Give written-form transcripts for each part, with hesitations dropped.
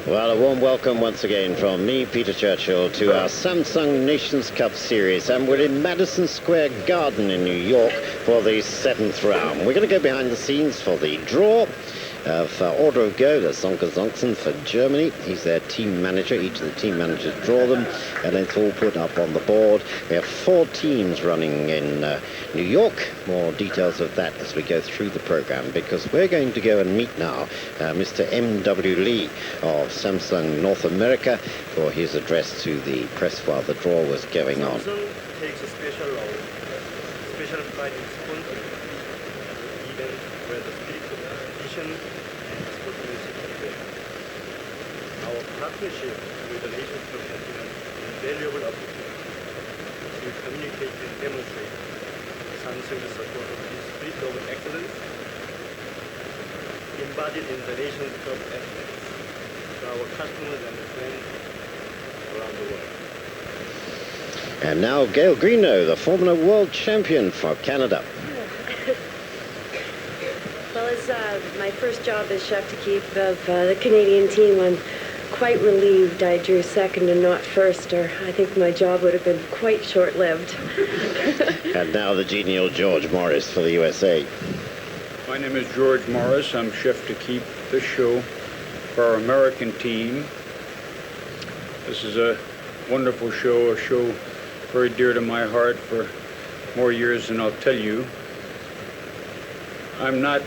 Well, a warm welcome once again from me, Peter Churchill, to our Samsung Nations Cup Series. And we're in Madison Square Garden in New York for the 7th round. We're going to go behind the scenes for the draw of Order of Go. There's Zonka Zonksen for Germany. He's their team manager. Each of the team managers draw them, and it's all put up on the board. We have 4 teams running in New York. More details of that as we go through the program, because we're going to go and meet now Mr. M.W. Lee of Samsung North America for his address to the press while the draw was going on. Samsung takes a special role, special pride in sponsoring the event where the spirit of competition and sportsmanship prevail. Our partnership with the Nations Cup has been an invaluable opportunity to communicate and demonstrate Samsung's support of the spirit of excellence embodied in the Nations Cup athletes to our customers and friends around the world. And now Gail Greenough, the Formula World Champion for Canada. Well, as my first job as chef to keep of the Canadian team, I'm quite relieved I drew second and not first, or I think my job would have been quite short-lived. And now the genial George Morris for the USA. My name is George Morris. I'm chef to keep this show for our American team. This is a wonderful show, a show very dear to my heart for more years than I'll tell you. I'm not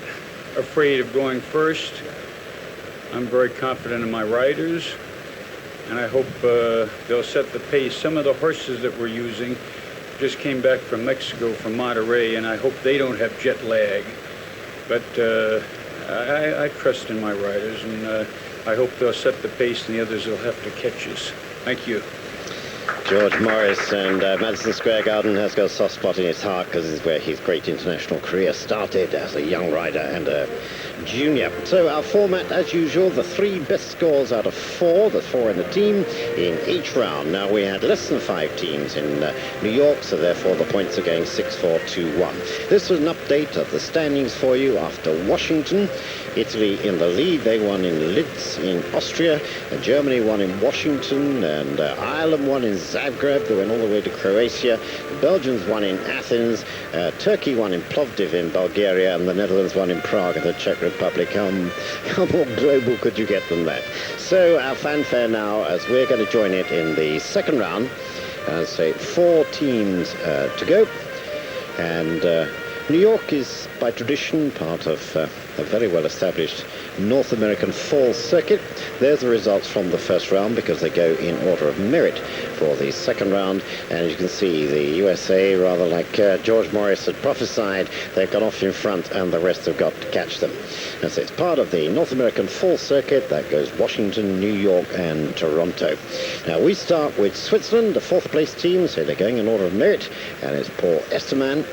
afraid of going first. I'm very confident in my riders, and I hope they'll set the pace. Some of the horses that we're using just came back from Mexico, from Monterrey, and I hope they don't have jet lag. But I trust in my riders, and I hope they'll set the pace, and the others will have to catch us. Thank you. George Morris, and Madison Square Garden has got a soft spot in his heart because this is where his great international career started as a young rider and a junior. So our format, as usual, the 3 best scores out of 4, the 4 in the team, in each round. Now, we had less than 5 teams in New York, so therefore the points are going 6-4, 2-1. This was an update of the standings for you after Washington. Italy in the lead, they won in Linz in Austria, and Germany won in Washington, and Ireland won in Zagreb. They went all the way to Croatia. The Belgians won in Athens, Turkey won in Plovdiv in Bulgaria, and the Netherlands won in Prague in the Czech Republic. How more global could you get than that? So our fanfare now, as we're going to join it in the second round. As I say, 4 teams to go, and New York is by tradition part of a very well established North American fall circuit. There's the results from the first round, because they go in order of merit for the second round. And as you can see, the USA, rather like George Morris had prophesied, they've got off in front and the rest have got to catch them. And so it's part of the North American fall circuit. That goes Washington, New York and Toronto. Now we start with Switzerland, the 4th place team, so they're going in order of merit, and it's Paul Esterman.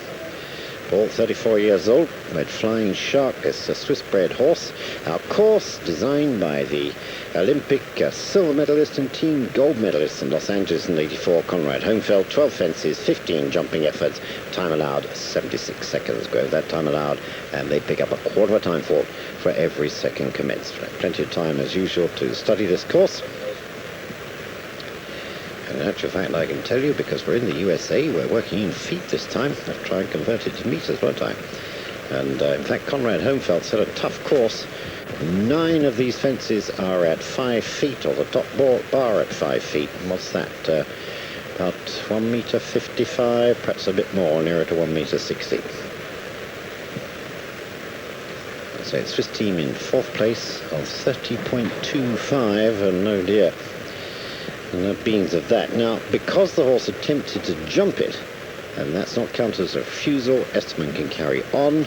Paul, 34 years old, red Flying Shark. It's a Swiss-bred horse. Our course designed by the Olympic silver medalist and team gold medalist in Los Angeles in '84, Conrad Homefeld. 12 fences, 15 jumping efforts. Time allowed 76 seconds. Go over that time allowed, and they pick up a quarter of a time fault for every second commenced. Plenty of time, as usual, to study this course. In actual fact, I can tell you, because we're in the USA, we're working in feet this time. I'll try and convert it to meters, won't I? And in fact, Conrad Homefeld set a tough course. 9 of these fences are at 5 feet, or the top bar at 5 feet. And what's that? About 1 meter 55, perhaps a bit more, nearer to 1 meter 60. So it's Swiss team in 4th place of 30.25, and oh dear. And no beans of that. Now, because the horse attempted to jump it, and that's not counted as a refusal, Esterman can carry on.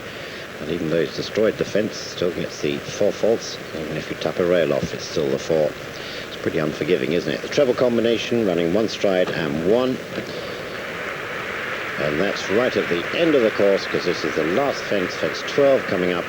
And even though he's destroyed the fence, still gets the 4 faults. Even if you tap a rail off, it's still the 4. It's pretty unforgiving, isn't it? The treble combination, running 1 stride and 1. And that's right at the end of the course, because this is the last fence, fence 12 coming up.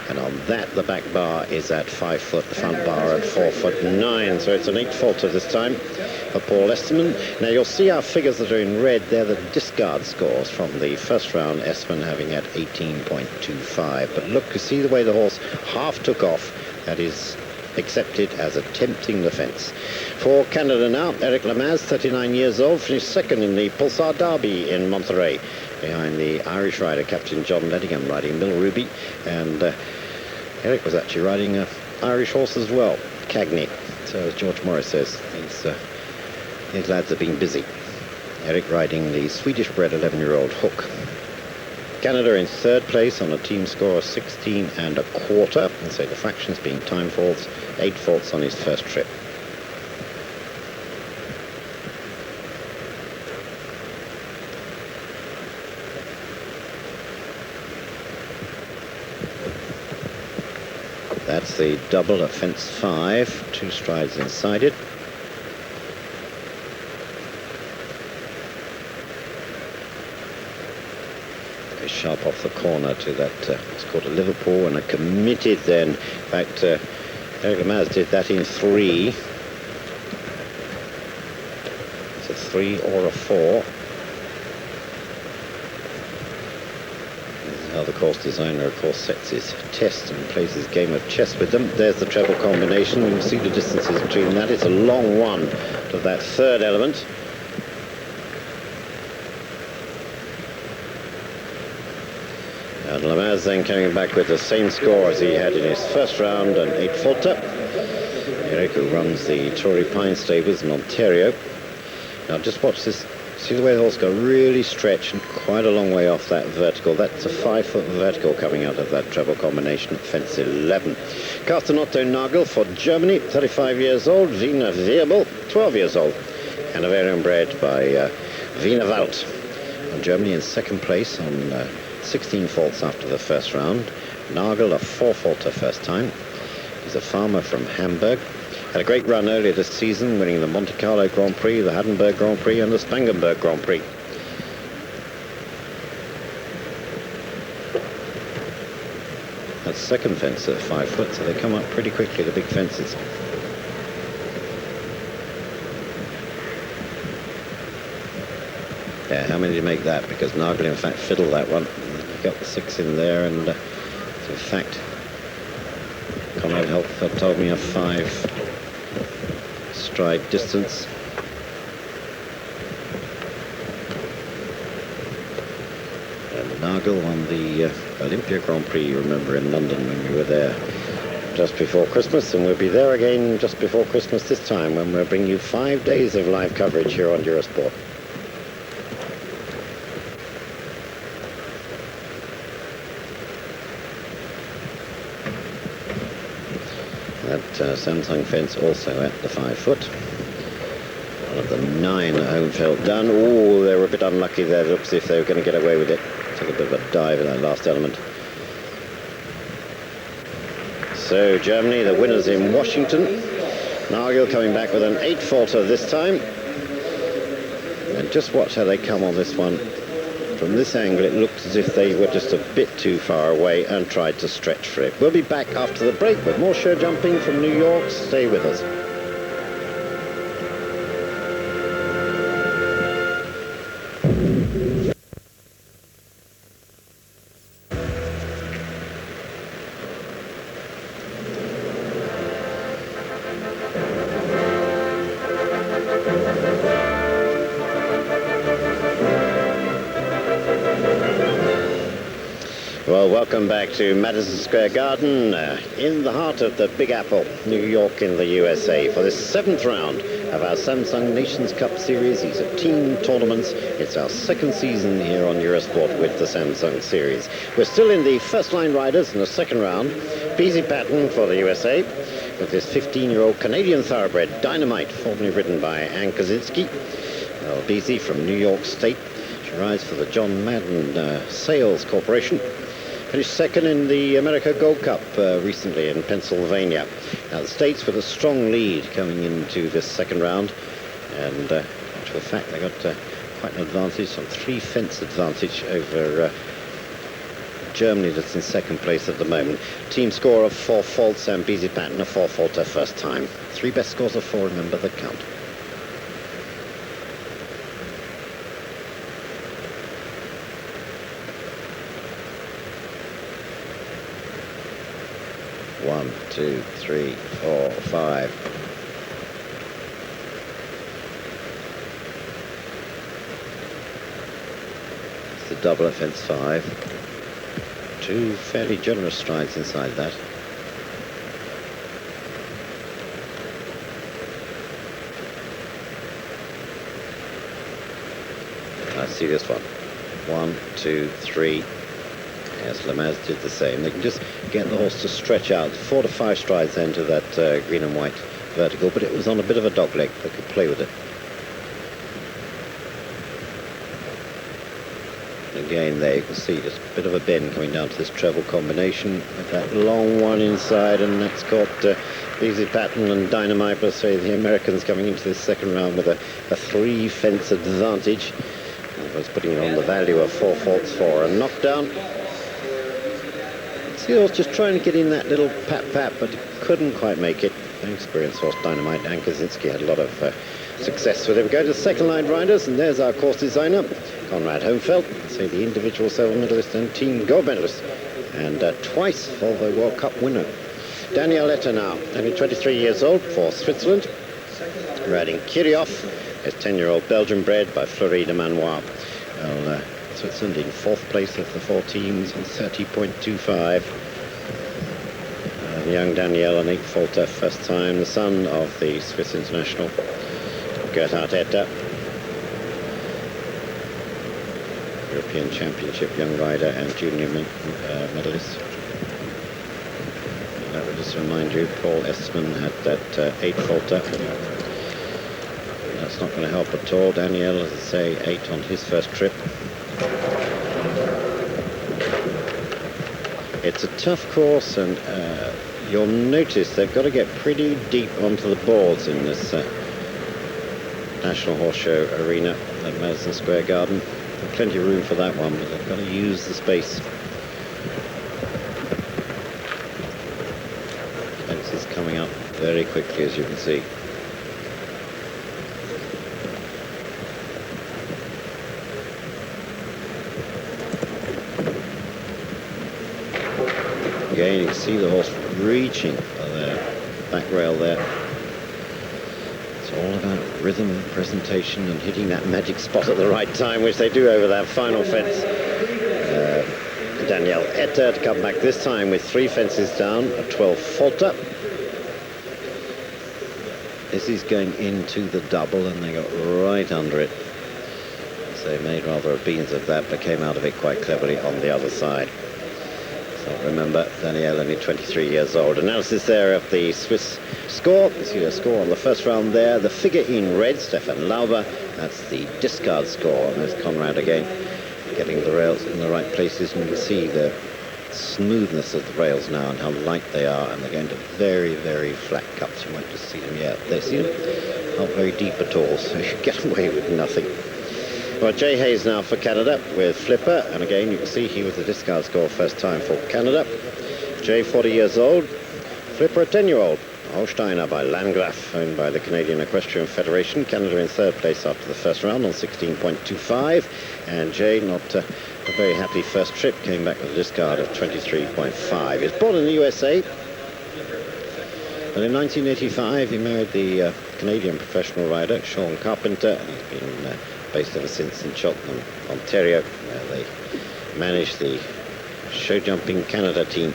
And on that, the back bar is at 5 foot, the front bar at 4'9". So it's an 8 faulter this time for Paul Esterman. Now you'll see our figures that are in red. They're the discard scores from the first round, Esterman having at 18.25. But look, you see the way the horse half took off. That is accepted as attempting the fence. For Canada now, Eric Lamaze, 39 years old, finished second in the Pulsar Derby in Monterey, behind the Irish rider, Captain John Lettingham, riding Mill Ruby, and Eric was actually riding an Irish horse as well, Cagney. So as George Morris says, these lads have been busy. Eric riding the Swedish-bred 11-year-old Hook. Canada in third place on a team score of 16 1/4, and so the fractions being time faults, 8 faults on his first trip. That's the double at fence 5, 2 strides inside it. Very sharp off the corner to that, it's called a Liverpool, and a committed then. In fact, Eric Lamaze did that in 3. It's a 3 or a 4. How the course designer, of course, sets his test and plays his game of chess with them. There's the treble combination. You can see the distances between that. It's a long one to that third element. And Lamaze then coming back with the same score as he had in his first round, an 8 footer. Eric, who runs the Torrey Pine Stables in Ontario. Now just watch this. See the way the horse got really stretched and quite a long way off that vertical. That's a 5-foot vertical coming out of that treble combination at fence 11. Carsten Otto Nagel for Germany, 35 years old. Wiener Wirbel, 12 years old. Hanoverian bred by Wiener Wald. And Germany in second place on 16 faults after the first round. Nagel, a 4-faulter first time. He's a farmer from Hamburg. Had a great run earlier this season, winning the Monte Carlo Grand Prix, the Hardenberg Grand Prix, and the Spangenberg Grand Prix. That's second fence at 5 foot, so they come up pretty quickly, the big fences. Yeah, how many did you make that? Because Nagel, in fact, fiddled that one. He got the 6 in there, and in fact, Conrad Helfer told me a 5 stride distance. And Nagel won the Olympia Grand Prix, you remember, in London when we were there just before Christmas, and we'll be there again just before Christmas this time when we'll bring you 5 days of live coverage here on Eurosport. That Samsung fence also at the 5 foot. One of the 9 at Hohenfeld done. Oh, they were a bit unlucky there. It looks as if they were going to get away with it. Took a bit of a dive in that last element. So Germany, the winners in Washington. Nagel coming back with an 8-faulter this time. And just watch how they come on this one. From this angle, it looked as if they were just a bit too far away and tried to stretch for it. We'll be back after the break with more show jumping from New York. Stay with us. Well, welcome back to Madison Square Garden in the heart of the Big Apple, New York in the USA, for this 7th round of our Samsung Nations Cup Series. These are team tournaments. It's our 2nd season here on Eurosport with the Samsung Series. We're still in the first line riders in the 2nd round. Peasy Patton for the USA with this 15-year-old Canadian thoroughbred Dynamite, formerly ridden by Ann Kozinski. Well, Peasy from New York State. She rides for the John Madden Sales Corporation. Finished second in the America Gold Cup recently in Pennsylvania. Now the States with a strong lead coming into this 2nd round, and for the fact they got quite an advantage, some 3 fence advantage over Germany, that's in 2nd place at the moment. Team score of 4 faults, and Peasy Patton a 4-faulter first time. 3 best scores of 4, remember, that count. One. 2, 3, 4, 5. It's the double at fence 5. 2 fairly generous strides inside that. Let's see this one. 1, 2, 3. Yes, Lamaze did the same. They can just get the horse to stretch out 4 to 5 strides then to that green and white vertical, but it was on a bit of a dog leg. They could play with it. Again, there you can see just a bit of a bend coming down to this treble combination with that long one inside, and that's got Easy Pattern and Dynamite. Let's say the Americans coming into this second round with a 3-fence advantage. I was putting on the value of 4 faults for a knockdown. See, I was just trying to get in that little pat, but couldn't quite make it. An experienced horse, Dynamite, and Kaczynski had a lot of success with it. We go to the second line riders, and there's our course designer, Conrad Homefeld, say the individual silver medalist and team gold medalist, and twice Volvo World Cup winner. Daniel Etter now, only 23 years old, for Switzerland, riding Kirchhoff, his 10-year-old Belgian bred by Fleury de Manoir. Well, Switzerland in 4th place of the 4 teams on 30.25. Young Daniel, an 8-faulter, first time, the son of the Swiss international Gerhard Etter, European Championship young rider and junior medalist. And that would just remind you, Paul Estman had that 8-faulter. That's not going to help at all. Daniel, as I say, 8 on his first trip. It's a tough course, and you'll notice they've got to get pretty deep onto the boards in this National Horse Show arena at Madison Square Garden. There's plenty of room for that one, but they've got to use the space. Fence is coming up very quickly, as you can see. Again, you can see the horse reaching for the back rail there. It's all about rhythm, presentation, and hitting that magic spot at the right time, which they do over that final fence. Daniel Etter to come back this time with 3 fences down, a 12-faulter. This is going into the double, and they got right under it. So they made rather a beans of that, but came out of it quite cleverly on the other side. So remember, Daniel only 23 years old. Analysis there of the Swiss score. You see the score on the first round there. The figure in red, Stefan Lauber. That's the discard score. And there's Conrad again, getting the rails in the right places. And you can see the smoothness of the rails now and how light they are. And they're going to very, very flat cups. You might just see them. Yeah, they see them. Not very deep at all, so you get away with nothing. Well, Jay Hayes now for Canada with Flipper, and again you can see he was the discard score first time for Canada. Jay, 40 years old, Flipper, a 10-year-old. Holsteiner by Landgraf, owned by the Canadian Equestrian Federation. Canada in 3rd place after the first round on 16.25, and Jay, not a very happy first trip, came back with a discard of 23.5. He was born in the USA, and in 1985 he married the Canadian professional rider Sean Carpenter, and he's been based ever since in Cheltenham, Ontario, where they manage the show jumping Canada team.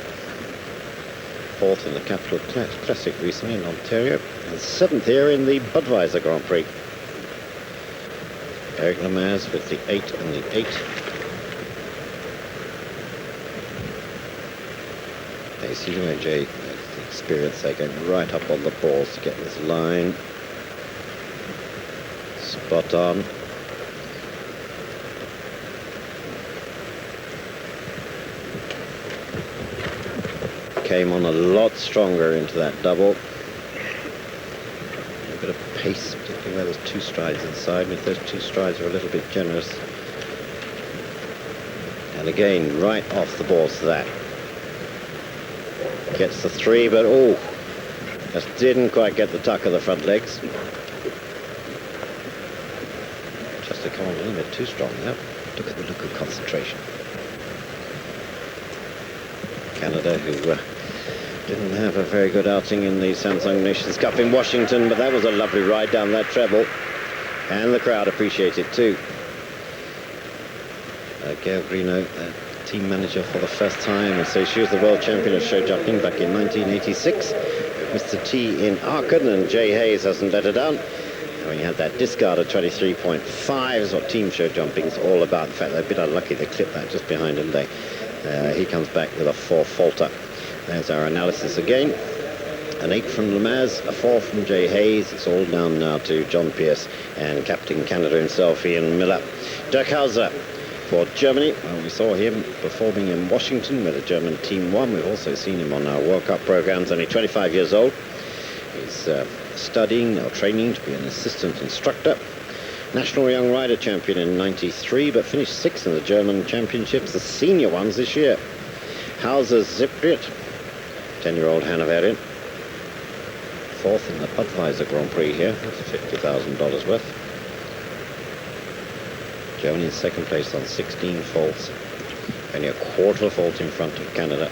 4th in the Capital Classic recently in Ontario, and 7th here in the Budweiser Grand Prix. Eric Lamaze with the 8 and the 8. There you see where Jay, the experience, they're going right up on the balls to get this line spot on. Came on a lot stronger into that double. A bit of pace, particularly where there's 2 strides inside. And if those 2 strides are a little bit generous. And again, right off the balls to that. Gets the 3, but oh, just didn't quite get the tuck of the front legs. Just to come on a little bit too strong there. Look at the look of concentration. Canada, who Didn't have a very good outing in the Samsung Nations Cup in Washington, but that was a lovely ride down that treble. And the crowd appreciate it too. Gail Greenough, team manager for the first time, and so she was the world champion of show jumping back in 1986. Mr. T in Aachen, and Jay Hayes hasn't let her down. Having had that discard of 23.5 is what team show jumping is all about. In fact, they're a bit unlucky. They clipped that just behind him. He comes back with a 4 faulter. There's our analysis again. An 8 from Lemaze, a 4 from Jay Hayes. It's all down now to John Pierce and Captain Canada himself, Ian Miller. Dirk Hauser for Germany. Well, we saw him performing in Washington with the German Team 1. We've also seen him on our World Cup programs. Only 25 years old. He's studying or training to be an assistant instructor. National Young Rider champion in '93, but finished 6th in the German championships, the senior ones this year. Hauser Cypriot, 10-year-old Hanoverian. 4th in the Budweiser Grand Prix here. That's $50,000 worth. Germany in 2nd place on 16 faults. Only a quarter fault in front of Canada.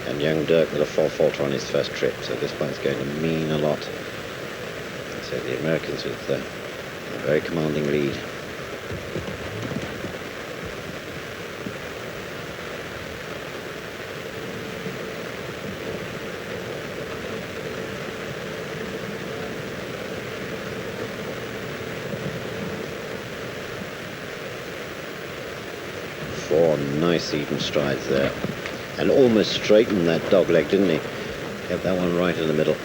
And young Dirk with a 4 faulter on his first trip. So this one's going to mean a lot. So the Americans with a very commanding lead. Four nice even strides there. And almost straightened that dog leg, didn't he? Kept that one right in the middle.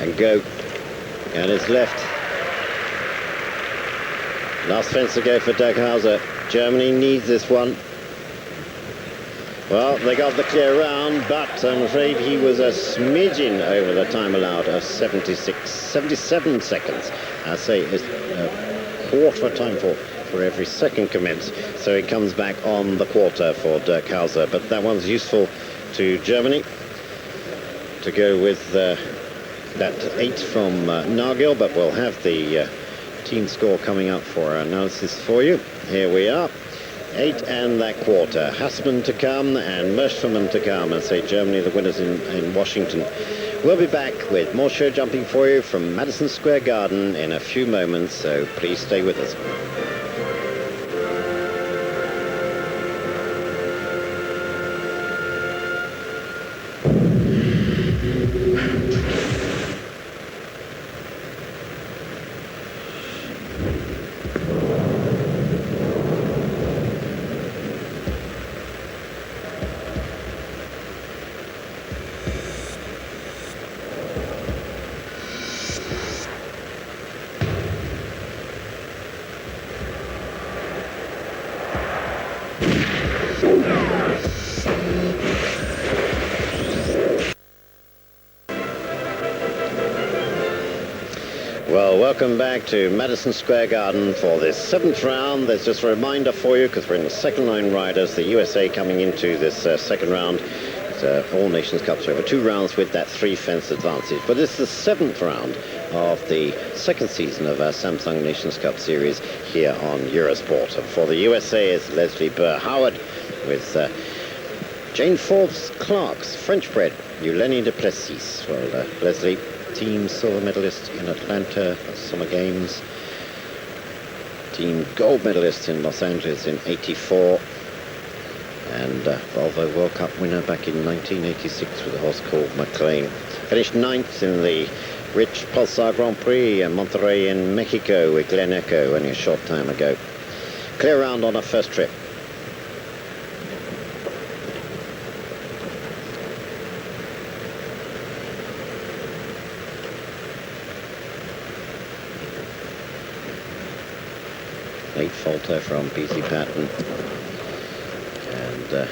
And go. And it's left. Last fence to go for Dirk Hauser. Germany needs this one. Well, they got the clear round, but I'm afraid he was a smidgen over the time allowed of 77 seconds. I say it's a quarter time for every second commence. So he comes back on the quarter for Dirk Hauser. But that one's useful to Germany to go with that 8 from Nagel, but we'll have the team score coming up for our analysis for you. Here we are. 8 and that quarter. Hassman to come and Merschferman to come, and say Germany the winners in Washington. We'll be back with more show jumping for you from Madison Square Garden in a few moments, so please stay with us. Well, welcome back to Madison Square Garden for this 7th round. There's just a reminder for you, because we're in the second line riders, the USA coming into this second round. It's All Nations Cups over 2 rounds with that 3 fence advantage. But it's the 7th round of the 2nd season of our Samsung Nations Cup series here on Eurosport. And for the USA is Leslie Burr-Howard with Jane Forbes Clark's French-bred Eulenie de Plessis. Well, Leslie, team silver medalist in Atlanta Summer Games, team gold medalist in Los Angeles in '84, and Volvo World Cup winner back in 1986 with a horse called McLean. Finished 9th in the Rich Pulsar Grand Prix in Monterrey in Mexico with Glen Echo only a short time ago. Clear round on her first trip. Late falter from BC Patton, and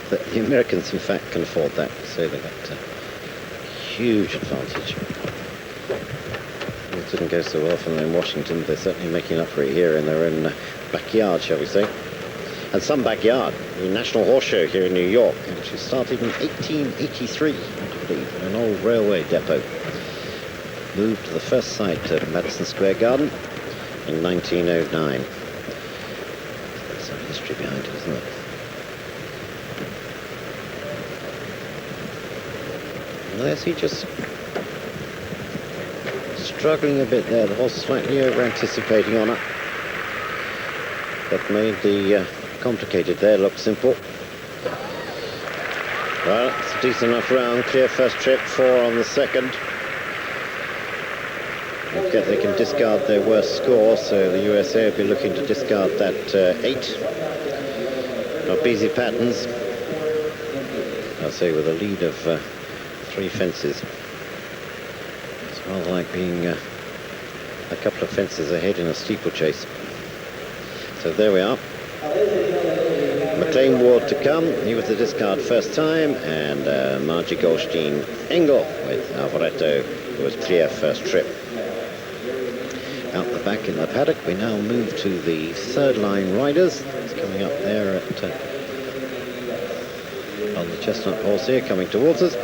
the Americans in fact can afford that, so they've got a huge advantage. It didn't go so well for them in Washington. They're certainly making up for it here in their own backyard, shall we say. And some backyard, the National Horse Show here in New York, which started in 1883, I believe, an old railway depot. moved to the first site at Madison Square Garden in 1909. There's some history behind it, isn't there? And there's he just struggling a bit there. The horse slightly over-anticipating on it. That made the complicated there look simple. Well, it's a decent enough round. Clear first trip, 4 on the second. They can discard their worst score, so the USA will be looking to discard that 8. Not easy patterns. I'll say with a lead of 3 fences. It's rather like being a couple of fences ahead in a steeplechase. So there we are. McLean Ward to come. He was the discard first time, and Margie Goldstein Engel with Alvaretto, who was clear first trip. Out the back in the paddock, we now move to the third line riders. It's coming up there at on the chestnut horse here, coming towards us.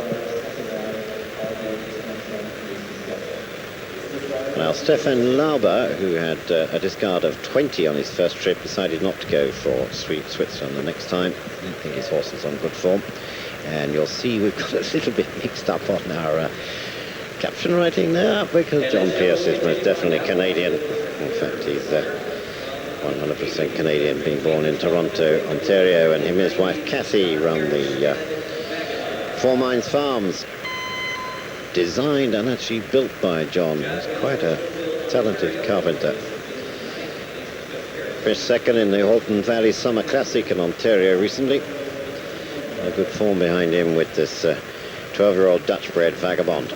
Now, Stefan Lauber, who had a discard of 20 on his first trip, decided not to go for Switzerland the next time. I didn't think his horse was on good form. And you'll see we've got a little bit mixed up on our caption writing there, because John Pierce is most definitely Canadian. In fact, he's 100% Canadian, being born in Toronto, Ontario, and him and his wife Kathy run the Four Mines Farms. Designed and actually built by John. He's quite a talented carpenter. Finished second in the Halton Valley Summer Classic in Ontario recently. A good form behind him with this 12-year-old Dutch-bred Vagabond.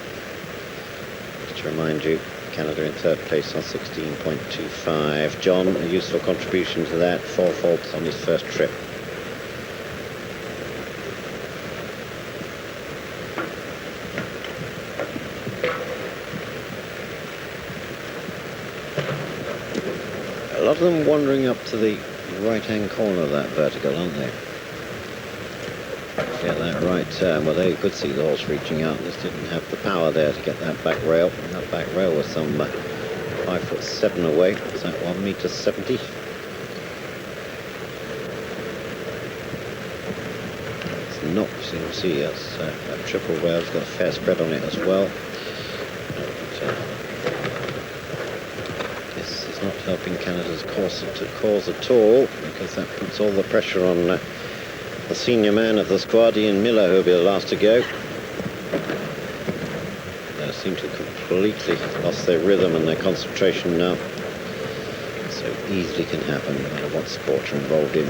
Just to remind you, Canada in third place on 16.25. John, a useful contribution to that, 4 faults on his first trip. A lot of them wandering up to the right-hand corner of that vertical, aren't they? Get that right turn. Well, there you could see the horse reaching out. Just didn't have the power there to get that back rail. And that back rail was some 5'7" away. Is that 1.70 m? It's not, so you can see that's that triple rail. It's got a fair spread on it as well. Not helping Canada's cause at all, because that puts all the pressure on the senior man of the squad, Ian Miller, who will be the last to go. They seem to have completely lost their rhythm and their concentration now. So easily can happen, no matter what sport you're involved in.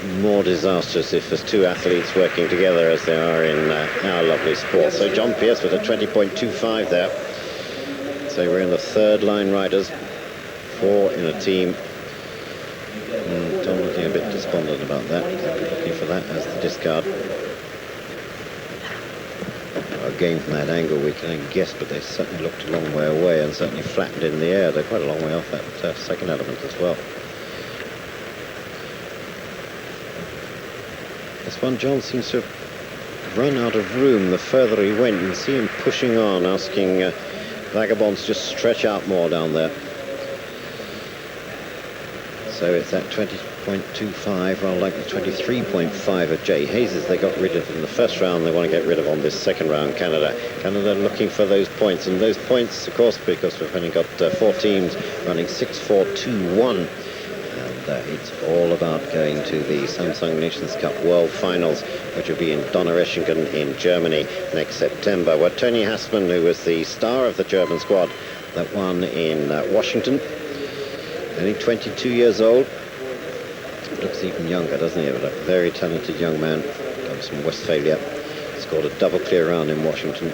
Even more disastrous if there's 2 athletes working together, as they are in our lovely sport. So John Pierce with a 20.25 there. So we're in the third line riders, 4 in a team. Tom looking a bit despondent about that. Looking for that as the discard. Again, from that angle we can only guess, but they certainly looked a long way away and certainly flattened in the air. They're quite a long way off that second element as well. This one, John seems to have run out of room the further he went. You can see him pushing on, asking Vagabonds just stretch out more down there. So it's that 20.25, rather like the 23.5 of Jay Hayes they got rid of in the first round. They want to get rid of on this second round, Canada. Canada looking for those points, and those points, of course, because we've only got 4 teams running 6-4-2-1. And it's all about going to the Samsung Nations Cup World Finals, which will be in Donaueschingen in Germany next September, where Tony Hassman, who was the star of the German squad that won in Washington, only 22 years old, looks even younger, doesn't he? But a very talented young man, comes from Westphalia, scored a double clear round in Washington.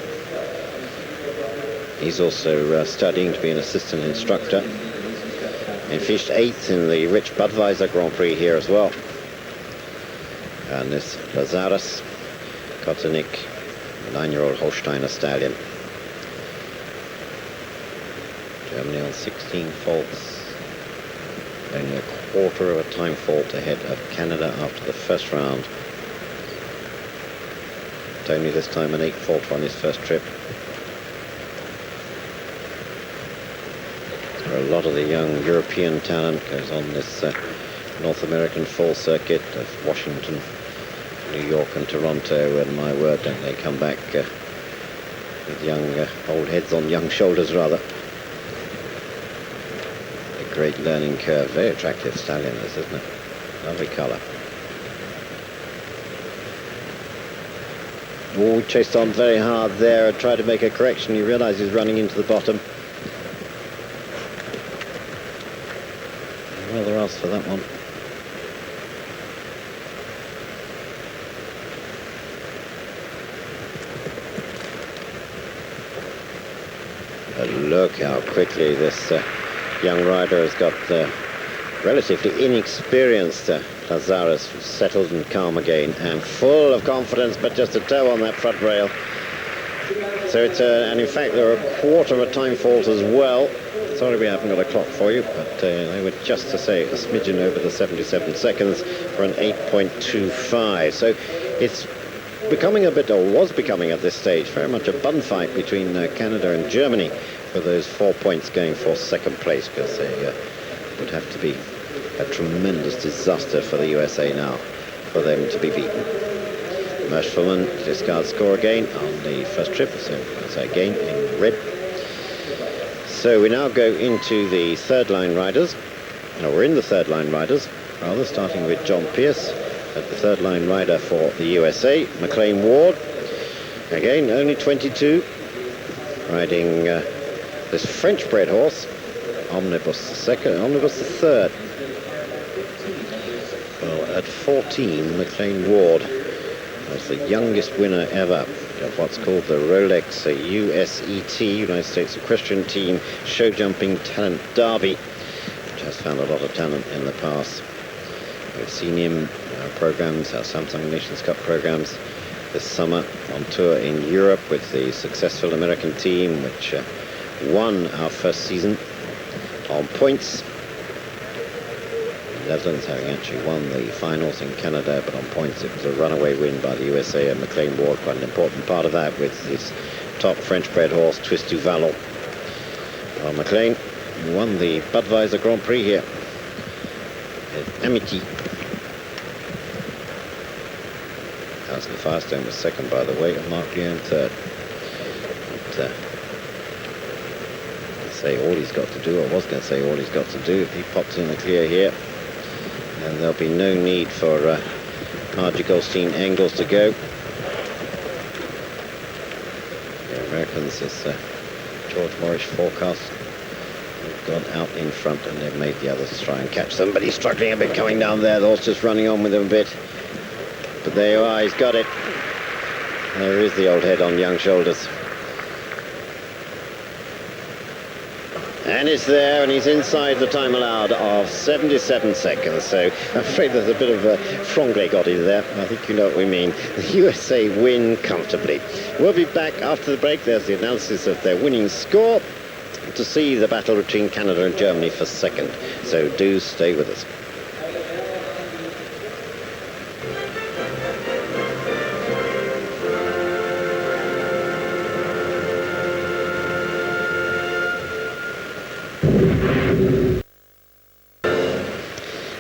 He's also studying to be an assistant instructor. And finished 8th in the Rich Budweiser Grand Prix here as well. And this Lazarus Kotonik, 9-year-old Holsteiner stallion. Germany on 16 faults. Only a quarter of a time fault ahead of Canada after the first round. Tony this time an 8 fault on his first trip. a lot of the young European talent goes on this North American fall circuit of Washington, New York and Toronto, and my word, don't they come back with young, old heads on young shoulders, rather. A great learning curve. Very attractive stallion, this, isn't it? Lovely colour. Oh, chased on very hard there, tried to make a correction. He realised he's running into the bottom. Rather asked for that one. But look how quickly this young rider has got relatively inexperienced Lazarus settled and calm again and full of confidence, but just a toe on that front rail. So it's and in fact there are a quarter of a time fault as well. Sorry we haven't got a clock for you, but they were just to say a smidgen over the 77 seconds for an 8.25. So it's becoming a bit, or was becoming at this stage, very much a bun fight between Canada and Germany for those 4 points going for second place, because they would have to be a tremendous disaster for the USA now for them to be beaten. Merschfelman discards score again on the first trip, so that's again in red. So we now go into the third line riders. Now we're in the third line riders, rather, starting with John Pierce at the third line rider for the USA. McLean Ward, again only 22, riding this French-bred horse, Omnibus the second, Omnibus the third. Well, at 14, McLean Ward was the youngest winner ever of what's called the Rolex USET, United States Equestrian Team Show Jumping Talent Derby, which has found a lot of talent in the past. We've seen him programs, our Samsung Nations Cup programs this summer, on tour in Europe with the successful American team, which won our first season on points. The Netherlands having actually won the finals in Canada, but on points it was a runaway win by the USA, and McLean Ward quite an important part of that with his top French-bred horse, Twist du Vallon. Well, McLean won the Budweiser Grand Prix here at Amity. Alison Firestone was second, by the way, and Mark Leone third. But, say all he's got to do, or was going to say all he's got to do, if he pops in the clear here, and there'll be no need for R.G. Goldstein angles to go. The Americans, as George Morris forecast, have gone out in front, and they've made the others try and catch them, but he's struggling a bit coming down there. The horse just running on with him a bit. But there you are, he's got it. There is the old head on young shoulders. And it's there, and he's inside the time allowed of 77 seconds. So I'm afraid there's a bit of a franglais got in there. I think you know what we mean. The USA win comfortably. We'll be back after the break. There's the analysis of their winning score to see the battle between Canada and Germany for second. So do stay with us.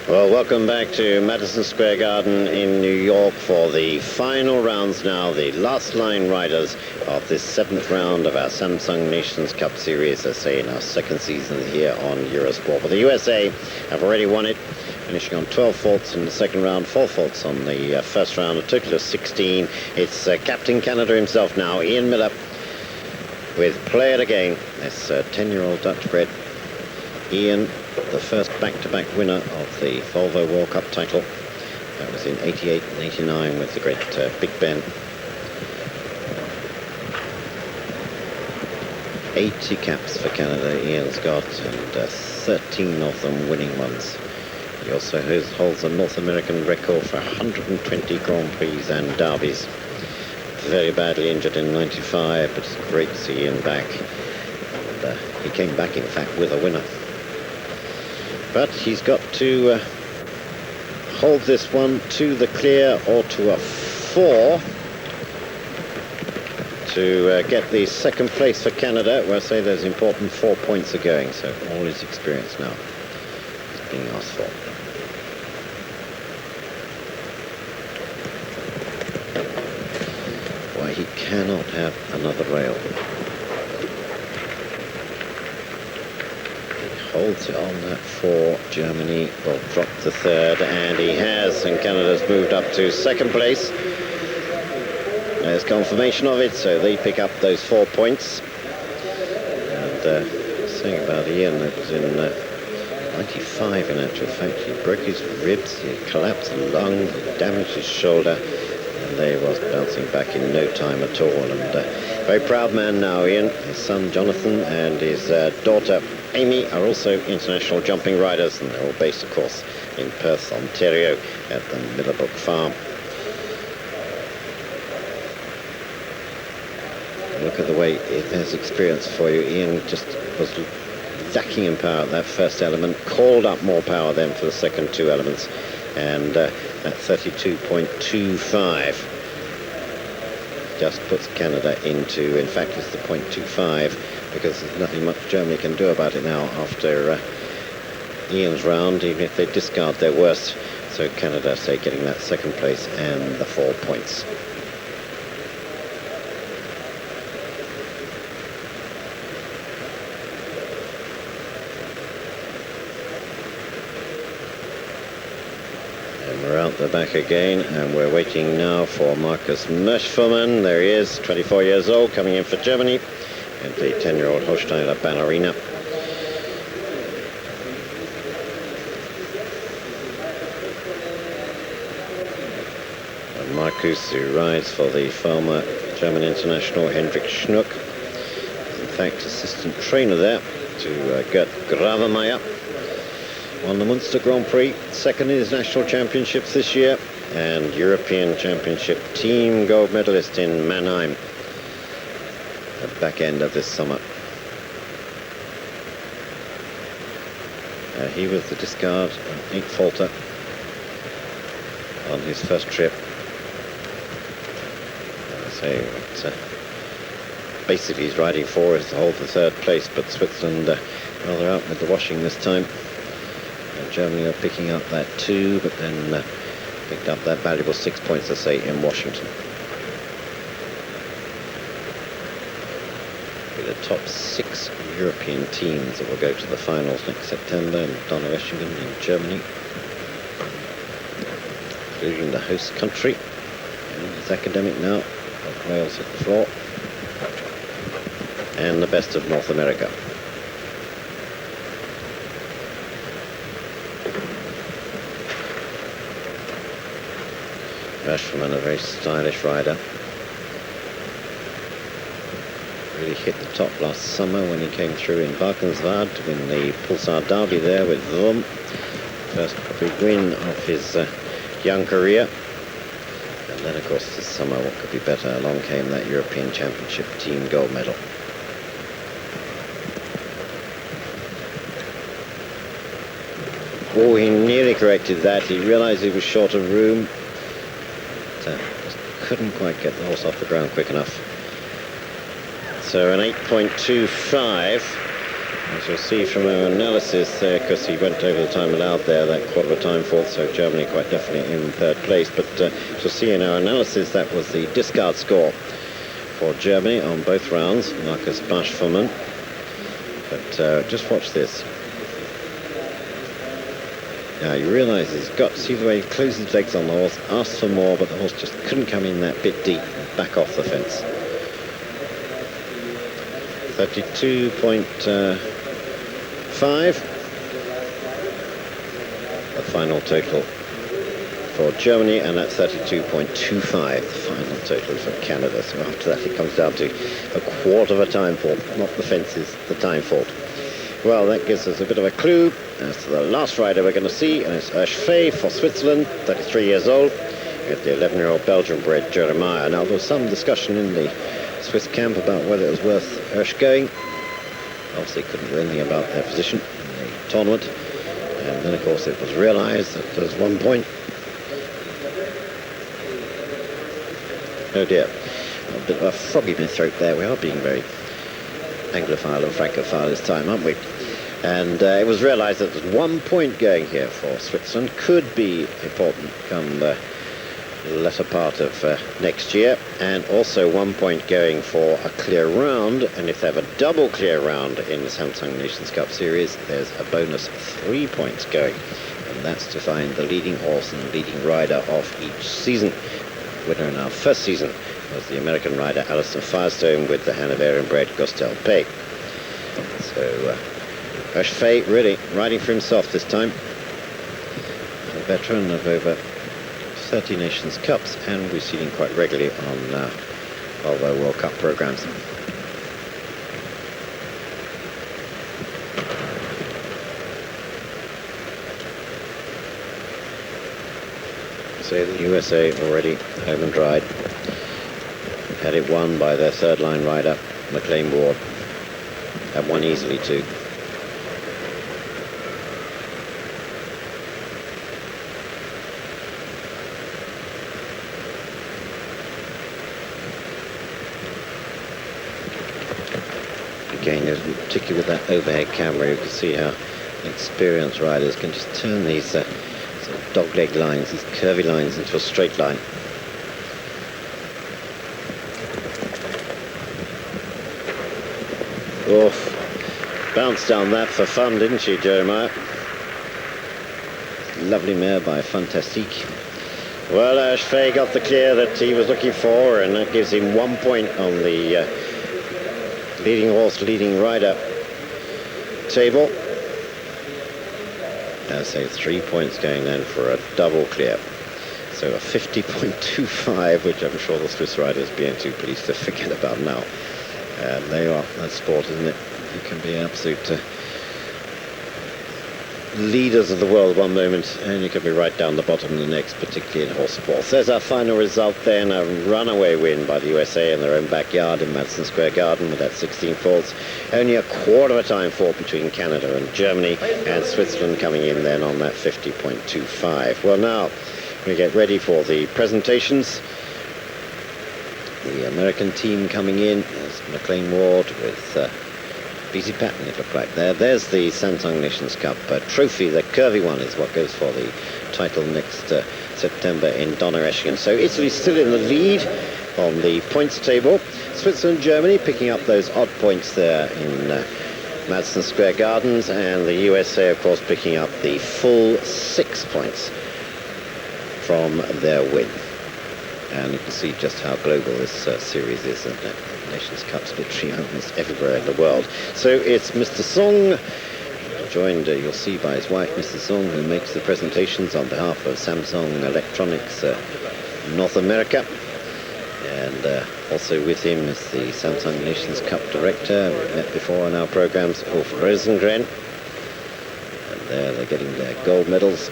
Well, welcome back to Madison Square Garden in New York for the final rounds now, the last line riders of this 7th round of our Samsung Nations Cup Series, I say, in our second season here on Eurosport. But the USA have already won it, finishing on 12 faults in the second round, 4 faults on the first round, a total of 16. It's Captain Canada himself now, Ian Miller, with Play It Again, this 10-year-old Dutch-bred Ian, the first back-to-back winner of the Volvo World Cup title. That was in 88 and 89 with the great Big Ben. 80 caps for Canada Ian's got, and 13 of them winning ones. He also holds a North American record for 120 Grand Prix and derbies. Very badly injured in 95, but it's great to see Ian back. And he came back, in fact, with a winner. But he's got to hold this one to the clear or to a 4 to get the second place for Canada, where I say those important 4 points are going. So all his experience now is being asked for. Why he cannot have another rail. Holds it on that for Germany, will drop to third, and he has, and Canada's moved up to second place. There's confirmation of it, so they pick up those 4 points. And saying about Ian, it was in 95 in actual fact. He broke his ribs, he collapsed the lung, he damaged his shoulder, and they was bouncing back in no time at all. And very proud man now, Ian. His son Jonathan and his daughter Amy are also international jumping riders, and they're all based, of course, in Perth, Ontario, at the Millbrook Farm. Look at the way it has experience for you. Ian just was lacking in power at that first element, called up more power then for the second 2 elements, and at 32.25 just puts Canada into, in fact it's the 0.25, because there's nothing much Germany can do about it now after Ian's round, even if they discard their worst. So Canada, say, getting that second place and the 4 points. We're out the back again, and we're waiting now for Markus Merschfelmann. There he is, 24 years old, coming in for Germany, and the 10-year-old Holsteiner ballerina. And Markus, who rides for the former German international Hendrik Schnuck, is in fact assistant trainer there to Gert Gravemeyer. Won the Munster Grand Prix, second in his national championships this year, and European Championship team gold medalist in Mannheim at the back end of this summer. He was the discard, 8th faulter on his first trip. So what basically he's riding for is to hold the 3rd place, but Switzerland rather out with the washing this time. Germany are picking up that 2, but then picked up that valuable 6 points, I say, in Washington. With the top 6 European teams that will go to the finals next September in Donaueschingen in Germany, including the host country. And it's academic now. Wales hit the floor. And the best of North America. Merschfelmann, a very stylish rider. Really hit the top last summer when he came through in Valkenswaard to win the Pulsar Derby there with Wurm. First big win of his young career. And then, of course, this summer, what could be better? Along came that European Championship team gold medal. Oh, he nearly corrected that. He realised he was short of room. Just couldn't quite get the horse off the ground quick enough. So an 8.25, as you'll see from our analysis there, because he went over the time allowed there, that quarter of a time fourth, so Germany quite definitely in 3rd place. But you'll see in our analysis that was the discard score for Germany on both rounds, Markus Merschfelmann. But just watch this. Now you realise he's got to see the way he closes his legs on the horse, asked for more, but the horse just couldn't come in that bit deep and back off the fence. 32.5. The final total for Germany, and that's 32.25, the final total for Canada. So after that it comes down to a quarter of a time fault, not the fences, the time fault. Well, that gives us a bit of a clue as to the last rider we're going to see, and it's Hirsch for Switzerland, 33 years old, with the 11-year-old Belgian-bred Jeremiah. Now, there was some discussion in the Swiss camp about whether it was worth Hirsch going. Obviously, couldn't do anything about their position in the tournament. And then, of course, it was realised that there's 1 point. Oh, dear. A bit of a frog in my throat there. We are being very Anglophile and Francophile this time, aren't we? And it was realised that there's 1 point going here for Switzerland. Could be important come the latter part of next year. And also 1 point going for a clear round. And if they have a double clear round in the Samsung Nations Cup Series, there's a bonus 3 points going. And that's to find the leading horse and the leading rider of each season. Winner in our first season was the American rider Alison Firestone with the Hanoverian-bred Gostel Pay. So Fay really riding for himself this time. A veteran of over 30 Nations Cups, and we've seen him quite regularly on Volvo World Cup programmes. So the USA already home and dried. Had it won by their third line rider, McLean Ward. Had won easily too. Again, particularly with that overhead camera, you can see how experienced riders can just turn these sort of dogleg lines, these curvy lines, into a straight line. Oh, bounced down that for fun, didn't she, Jeremiah? Lovely mare by Fantastique. Well, Fay got the clear that he was looking for, and that gives him 1 point on the leading horse, leading rider table. I'd say 3 points going then for a double clear. So a 50.25, which I'm sure the Swiss riders being too pleased to forget about now. They are, that's sport, isn't it? You can be absolute leaders of the world one moment, and you can be right down the bottom the next, particularly in horse sports. There's our final result then, a runaway win by the USA in their own backyard in Madison Square Garden with that 16 faults. Only a quarter of a time fault between Canada and Germany, and Switzerland coming in then on that 50.25. Well, now we get ready for the presentations. The American team coming in as McLean Ward with Beatty Patton, it looked like there. There's the Samsung Nations Cup trophy. The curvy one is what goes for the title next September in Donaueschingen. So Italy's still in the lead on the points table. Switzerland, Germany picking up those odd points there in Madison Square Gardens, and the USA, of course, picking up the full 6 points from their win. And you can see just how global this series is, and Nations Cups literally almost everywhere in the world. So it's Mr. Song, joined, you'll see, by his wife, Mrs. Song, who makes the presentations on behalf of Samsung Electronics North America. And also with him is the Samsung Nations Cup director, we've met before on our programs, Ulf Rosengren. And there they're getting their gold medals.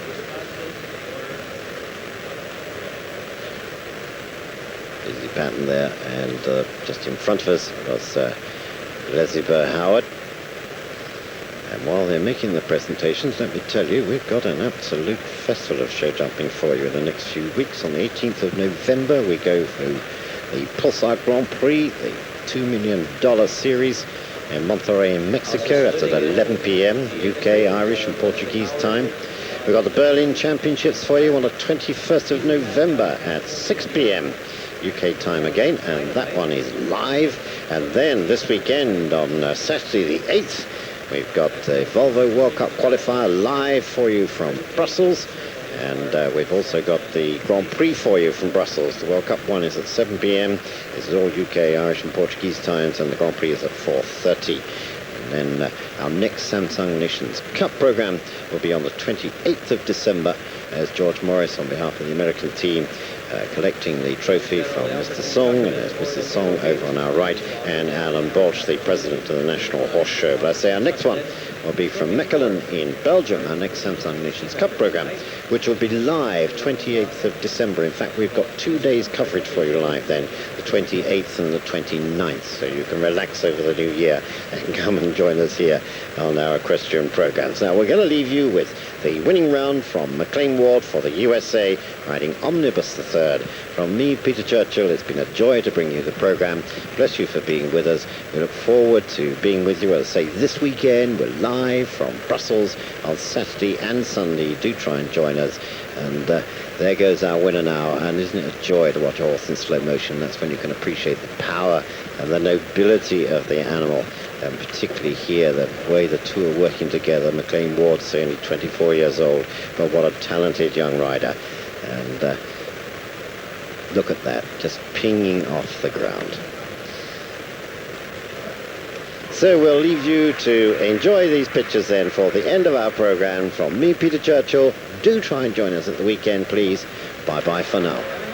Easy pattern there, and just in front of us was Leslie Burr-Howard. And while they're making the presentations, let me tell you, we've got an absolute festival of show jumping for you in the next few weeks. On the 18th of November, we go through the Pulsar Grand Prix, the $2 million series in Monterrey in Mexico. That's at 11 p.m. UK, Irish and Portuguese time. We've got the Berlin Championships for you on the 21st of November at 6 p.m. UK time again, and that one is live. And then this weekend on Saturday the 8th, we've got the Volvo World Cup qualifier live for you from Brussels, and we've also got the Grand Prix for you from Brussels. The World Cup one is at 7 p.m. This is all UK, Irish and Portuguese times, and the Grand Prix is at 4:30. And then our next Samsung Nations Cup program will be on the 28th of December as George Morris, on behalf of the American team, collecting the trophy from Mr. Song, and there's Mrs. Song over on our right, and Alan Borch, the president of the National Horse Show. But I say our next one will be from Mechelen in Belgium, our next Samsung Nations Cup program, which will be live 28th of December. In fact, we've got 2 days coverage for you live then, the 28th and the 29th, so you can relax over the new year and come and join us here on our equestrian programs. Now, we're going to leave you with the winning round from McLean Ward for the USA, riding Omnibus the Third. From me, Peter Churchill, it's been a joy to bring you the programme. Bless you for being with us. We look forward to being with you, as I say, this weekend. We're live from Brussels on Saturday and Sunday. Do try and join us. And there goes our winner now. And isn't it a joy to watch a horse in slow motion? That's when you can appreciate the power and the nobility of the animal. And particularly here, the way the two are working together. McLean Ward's only 24 years old, but what a talented young rider. And look at that, just pinging off the ground. So we'll leave you to enjoy these pictures then for the end of our programme. From me, Peter Churchill, do try and join us at the weekend, please. Bye-bye for now.